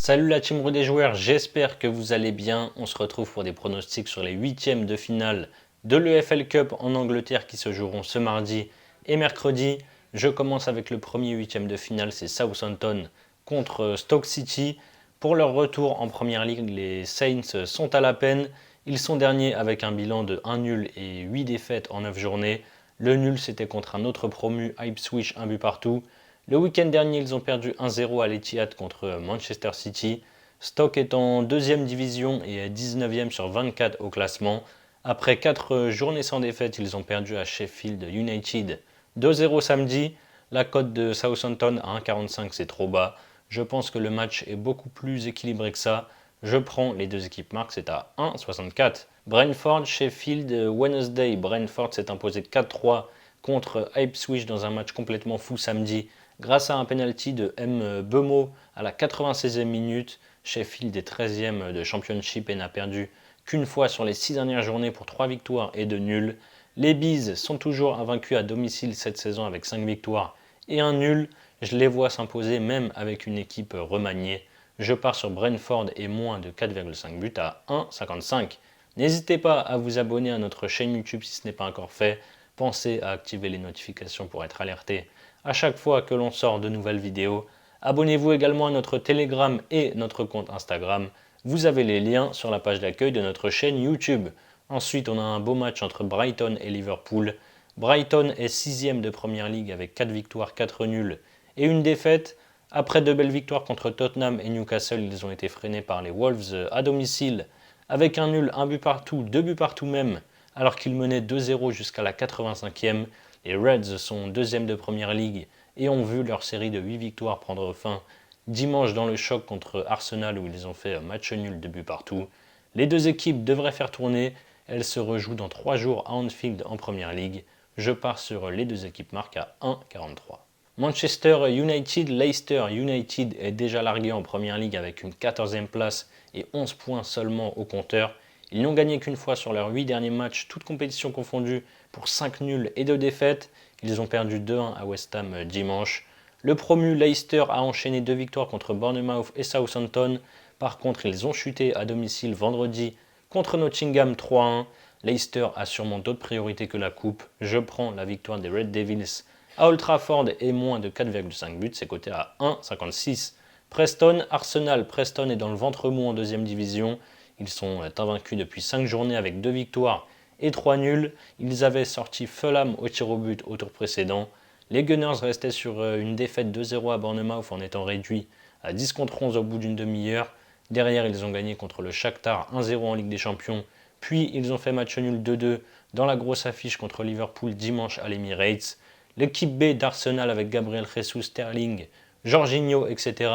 Salut la team Roue des joueurs, j'espère que vous allez bien. On se retrouve pour des pronostics sur les huitièmes de finale de l'EFL Cup en Angleterre qui se joueront ce mardi et mercredi. Je commence avec le premier huitième de finale, c'est Southampton contre Stoke City. Pour leur retour en Première Ligue, les Saints sont à la peine. Ils sont derniers avec un bilan de 1 nul et 8 défaites en 9 journées. Le nul c'était contre un autre promu, Ipswich, un but partout. Le week-end dernier, ils ont perdu 1-0 à l'Etihad contre Manchester City. Stoke est en deuxième division et est 19e sur 24 au classement. Après 4 journées sans défaite, ils ont perdu à Sheffield United 2-0 samedi. La cote de Southampton à 1,45 c'est trop bas. Je pense que le match est beaucoup plus équilibré que ça. Je prends les deux équipes marques, c'est à 1,64. Brentford, Sheffield Wednesday. Brentford s'est imposé 4-3 contre Ipswich dans un match complètement fou samedi. Grâce à un penalty de M. Bemo à la 96e minute, Sheffield est 13e de Championship et n'a perdu qu'une fois sur les 6 dernières journées pour 3 victoires et 2 nuls. Les Bees sont toujours invaincus à domicile cette saison avec 5 victoires et un nul. Je les vois s'imposer même avec une équipe remaniée. Je pars sur Brentford et moins de 4,5 buts à 1,55. N'hésitez pas à vous abonner à notre chaîne YouTube si ce n'est pas encore fait. Pensez à activer les notifications pour être alerté à chaque fois que l'on sort de nouvelles vidéos. Abonnez-vous également à notre Telegram et notre compte Instagram. Vous avez les liens sur la page d'accueil de notre chaîne YouTube. Ensuite, on a un beau match entre Brighton et Liverpool. Brighton est 6e de Première Ligue avec 4 victoires, 4 nuls et une défaite. Après de belles victoires contre Tottenham et Newcastle, ils ont été freinés par les Wolves à domicile avec un nul, un but partout, 2 buts partout même, alors qu'ils menaient 2-0 jusqu'à la 85e. Les Reds sont deuxième de Première Ligue et ont vu leur série de 8 victoires prendre fin dimanche dans le choc contre Arsenal où ils ont fait match nul, 2 buts partout. Les deux équipes devraient faire tourner. Elles se rejouent dans 3 jours à Anfield en Première Ligue. Je pars sur les deux équipes marques à 1,43. Manchester United, Leicester United est déjà largué en Première Ligue avec une 14e place et 11 points seulement au compteur. Ils n'ont gagné qu'une fois sur leurs 8 derniers matchs, toutes compétitions confondues, pour 5 nuls et 2 défaites. Ils ont perdu 2-1 à West Ham dimanche. Le promu Leicester a enchaîné 2 victoires contre Bournemouth et Southampton. Par contre, ils ont chuté à domicile vendredi contre Nottingham 3-1. Leicester a sûrement d'autres priorités que la coupe. Je prends la victoire des Red Devils à Old Trafford et moins de 4,5 buts, c'est coté à 1,56. Preston, Arsenal. Preston est dans le ventre mou en deuxième division. Ils sont invaincus depuis 5 journées avec 2 victoires et 3 nuls. Ils avaient sorti Fulham au tir au but au tour précédent. Les Gunners restaient sur une défaite 2-0 à Bournemouth en étant réduits à 10 contre 11 au bout d'une demi-heure. Derrière, ils ont gagné contre le Shakhtar 1-0 en Ligue des Champions. Puis, ils ont fait match nul 2-2 dans la grosse affiche contre Liverpool dimanche à l'Emirates. L'équipe B d'Arsenal avec Gabriel Jesus, Sterling, Jorginho, etc.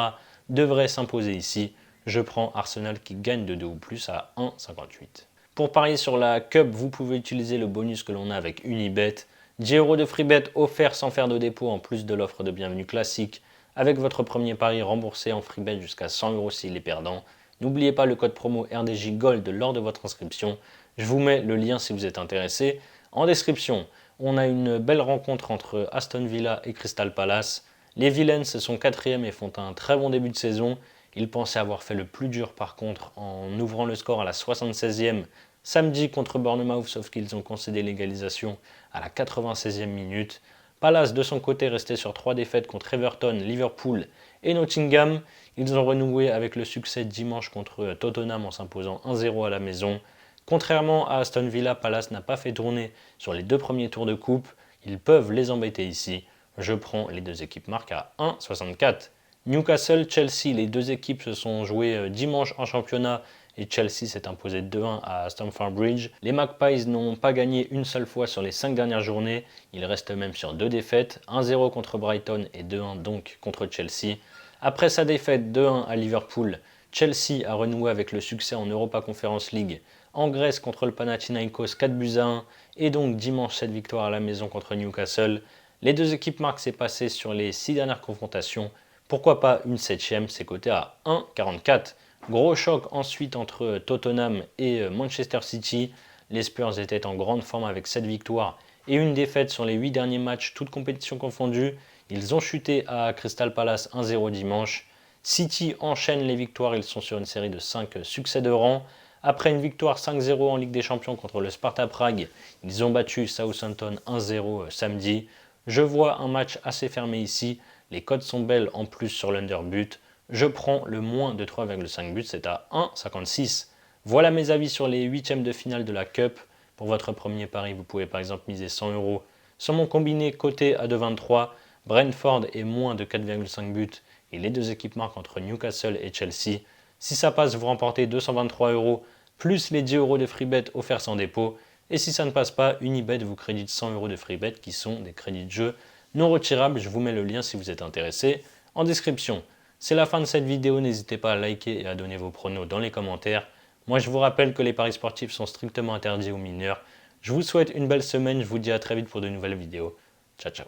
devrait s'imposer ici. Je prends Arsenal qui gagne de 2 ou plus à 1,58. Pour parier sur la Cup, vous pouvez utiliser le bonus que l'on a avec Unibet. 10 € de free bet offert sans faire de dépôt en plus de l'offre de bienvenue classique. Avec votre premier pari remboursé en free bet jusqu'à 100 € s'il est perdant. N'oubliez pas le code promo RDJ Gold lors de votre inscription. Je vous mets le lien si vous êtes intéressé en description. On a une belle rencontre entre Aston Villa et Crystal Palace. Les Villains sont 4e et font un très bon début de saison. Ils pensaient avoir fait le plus dur par contre en ouvrant le score à la 76e samedi contre Bournemouth, sauf qu'ils ont concédé l'égalisation à la 96e minute. Palace de son côté restait sur 3 défaites contre Everton, Liverpool et Nottingham. Ils ont renoué avec le succès dimanche contre Tottenham en s'imposant 1-0 à la maison. Contrairement à Aston Villa, Palace n'a pas fait tourner sur les 2 premiers tours de coupe. Ils peuvent les embêter ici. Je prends les deux équipes marques à 1,64. Newcastle, Chelsea, les deux équipes se sont jouées dimanche en championnat et Chelsea s'est imposé 2-1 à Stamford Bridge. Les Magpies n'ont pas gagné une seule fois sur les 5 dernières journées, ils restent même sur 2 défaites, 1-0 contre Brighton et 2-1 donc contre Chelsea. Après sa défaite 2-1 à Liverpool, Chelsea a renoué avec le succès en Europa Conference League en Grèce contre le Panathinaikos 4-1 et donc dimanche cette victoire à la maison contre Newcastle. Les deux équipes marquent s'est passé sur les 6 dernières confrontations. Pourquoi pas une 7e, c'est coté à 1,44. Gros choc ensuite entre Tottenham et Manchester City. Les Spurs étaient en grande forme avec 7 victoires et une défaite sur les 8 derniers matchs, toutes compétitions confondues. Ils ont chuté à Crystal Palace 1-0 dimanche. City enchaîne les victoires, ils sont sur une série de 5 succès de rang. Après une victoire 5-0 en Ligue des Champions contre le Sparta Prague, ils ont battu Southampton 1-0 samedi. Je vois un match assez fermé ici, les cotes sont belles en plus sur l'underbut. Je prends le moins de 3,5 buts, c'est à 1,56. Voilà mes avis sur les huitièmes de finale de la Cup. Pour votre premier pari, vous pouvez par exemple miser 100 € sur mon combiné coté à 2,23, Brentford et moins de 4,5 buts et les deux équipes marquent entre Newcastle et Chelsea. Si ça passe, vous remportez 223 € plus les 10 € de free bet offerts sans dépôt. Et si ça ne passe pas, Unibet vous crédite 100 € de free bet qui sont des crédits de jeu non retirables. Je vous mets le lien si vous êtes intéressé en description. C'est la fin de cette vidéo, n'hésitez pas à liker et à donner vos pronos dans les commentaires. Moi je vous rappelle que les paris sportifs sont strictement interdits aux mineurs. Je vous souhaite une belle semaine, je vous dis à très vite pour de nouvelles vidéos. Ciao ciao.